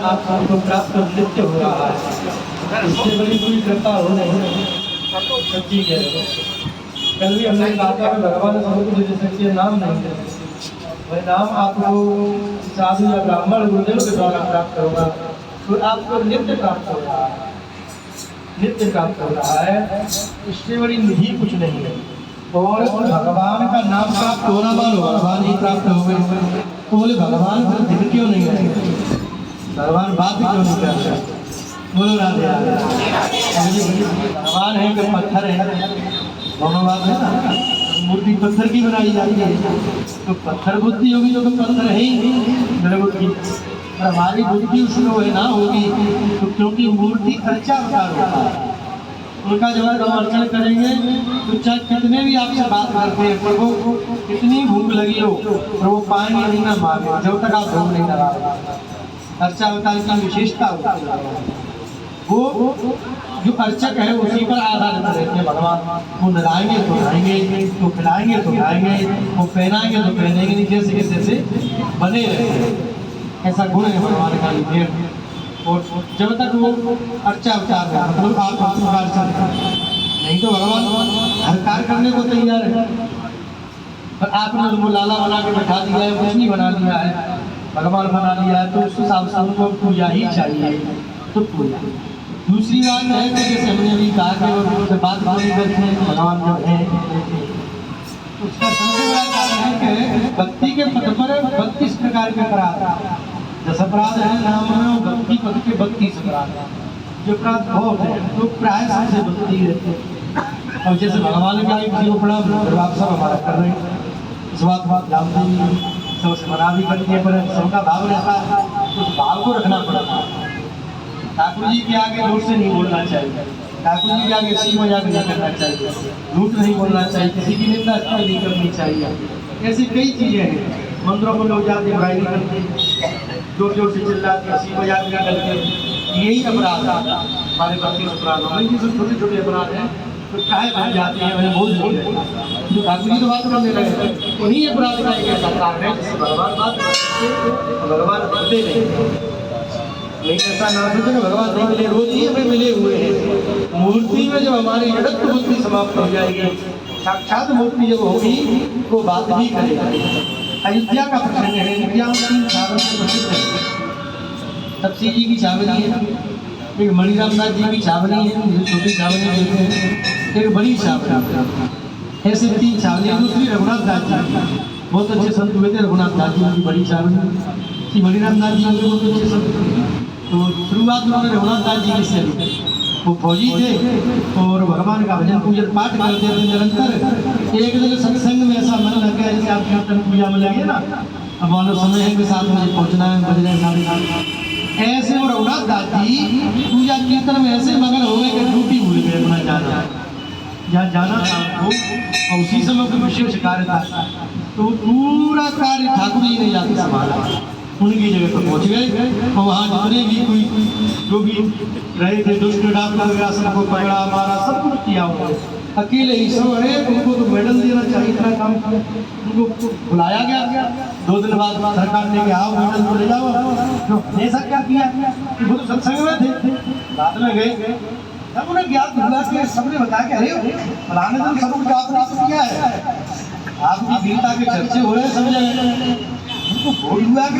आप सबको प्राप्त नित्य हो रहा है, इससे बड़ी कोई कृपा हो नहीं। सच्ची कह रहे हो। कल भी हमने कहा था कि भगवान सबको दे सकते हैं, नाम नहीं दे सकते। वह नाम आपको साधु या ब्राह्मण गुरुदेव के द्वारा प्राप्त होगा, तो आपको नित्य प्राप्त हो रहा है, नित्य प्राप्त हो रहा है। इससे बड़ी निधि कुछ नहीं है। और भगवान का नाम प्राप्त होना मानो भगवान ही प्राप्त हो गए। तो बोले भगवान फिर दिल क्यों नहीं है, भगवान बात क्यों नहीं करते? बोलो राधे राधे। भगवान है कि पत्थर है, दोनों बात है ना। मूर्ति पत्थर की बनाई जाती है, तो पत्थर बुद्धि होगी जो तो पत्थर है ही मेरे बुद्धि। और हमारी बुद्धि उसमें है ना होगी, तो क्योंकि मूर्ति अर्चा अवतार होता है। उनका जब हम अर्चन करेंगे तो चाहे कितने भी आपसे बात करते हैं, प्रभु कितनी भूख लगी हो और वो पाएंगे नहीं ना मांगे जब तक आप भूख नहीं लगा। अर्चा अवतार की विशेषता होती है, वो जो अर्चक है उसी पर आधारित रहते हैं भगवान। वो नलाएंगे तो खाएंगे, तो खिलाएंगे तो खाएंगे, वो पहनाएंगे तो पहनेंगे नहीं, जैसे कि जैसे बने रहेंगे। ऐसा गुण है भगवान का ये। और जब तक वो अर्चा अवतार है, मतलब आप नहीं तो भगवान हर कार्य करने को तैयार है। पर आपने उनको लाला बना के बैठा दिया है, कुछ नहीं बना दिया है, भगवान बना दिया है, तो उस हिसाब से उनको पूजा ही चाहिए। तो पूजा। दूसरी बात है कि जैसे हमने अभी कहा कि उनसे बात नहीं करते हैं भगवान जो है, उसका सबसे बड़ा कारण है कि भक्ति के पद पर 32 प्रकार के अपराध। 10 अपराध है नाम में, भक्ति पद के 32 अपराध। जो अपराध बहुत है तो प्राय सबसे भक्ति है। और जैसे भगवान का किसी को प्रणाम आप सब हमारा कर रहे हैं, इस बात जानते ही सबसे मना भी करती है, पर सबका भाव रहता है, उस भाव को रखना पड़ता है। ठाकुर जी के आगे झूठ से नहीं बोलना चाहिए, ठाकुर जी के आगे सी मजाक नहीं करना चाहिए, झूठ नहीं बोलना चाहिए, किसी की निंदा नहीं करनी चाहिए। ऐसी कई चीजें हैं। मंदिरों में लोग जाते बुराई नहीं करते, जोर जोर से चिल्लाते, हंसी मजाक नहीं करते, यही अपराध हमारे भक्ति अपराध में। ये सब छोटे छोटे अपराध हैं तो काहे बन जाते हैं, हमें बोझ नहीं लगता। तो ठाकुर जी तो बात करने लगे, उन्हीं अपराध का एक ऐसा कारण है जिससे भगवान बात करते, भगवान करते नहीं। ऐसा ना सोचे कि भगवान नहीं मिले, रोज ही हमें मिले हुए हैं। मूर्ति में जब हमारी जड़त्व बुद्धि समाप्त हो जाएगी, साक्षात मूर्ति जब होगी वो बात भी करेगी। अयोध्या का प्रसंग है। अयोध्या में 3 छावनी प्रसिद्ध है। तपसी जी की छावनी है, एक मणिराम नाथ जी की छावनी है, छोटी छावनी कहते हैं, एक बड़ी छावनी। ऐसे 3 छावनी। दूसरी रघुनाथ दास जी, बहुत अच्छे संत हुए थे रघुनाथ दास जी, उनकी बड़ी छावनी। मणिराम नाथ जी उनके बहुत अच्छे संत थे। तो शुरुआत उन्होंने रघुनाथ दास जी से ली। वो फौजी थे और भगवान का भजन पूजन पाठ करते थे निरंतर। एक दिन सत्संग में ऐसा मन लग गया जैसे आप कीर्तन पूजा में लगे ना, अब मानो समय है कि 7 बजे पहुँचना है, बज रहे 7:30। ऐसे वो रघुनाथ दास जी पूजा कीर्तन में ऐसे मगन हो गए कि ड्यूटी भूल गए अपना जाना, जहाँ जाना था वो, और उसी समय कोई विशेष कार्य था। तो पूरा कार्य ठाकुर जी ने जाके संभाला, उनकी जगह पर पहुँच गए। और वहाँ जितने भी कोई जो भी रहे थे दुष्ट डाकू वगैरह सबको पकड़ा मारा, सब कुछ किया उन्होंने, अकेले ही सब। अरे उनको तो मेडल देना चाहिए, इतना काम उनको बुलाया गया। 2 दिन बाद सरकार ने कहा आओ मेडल तो ले जाओ। ऐसा क्या किया कि वो तो सत्संग में थे, बाद में गए, तब उन्हें ज्ञात हुआ कि सबने बताया कि अरे फलाने दिन सब कुछ आपने किया है, आपकी वीरता के चर्चे हो रहे हैं सब जगह। उनको बोल हुआ कि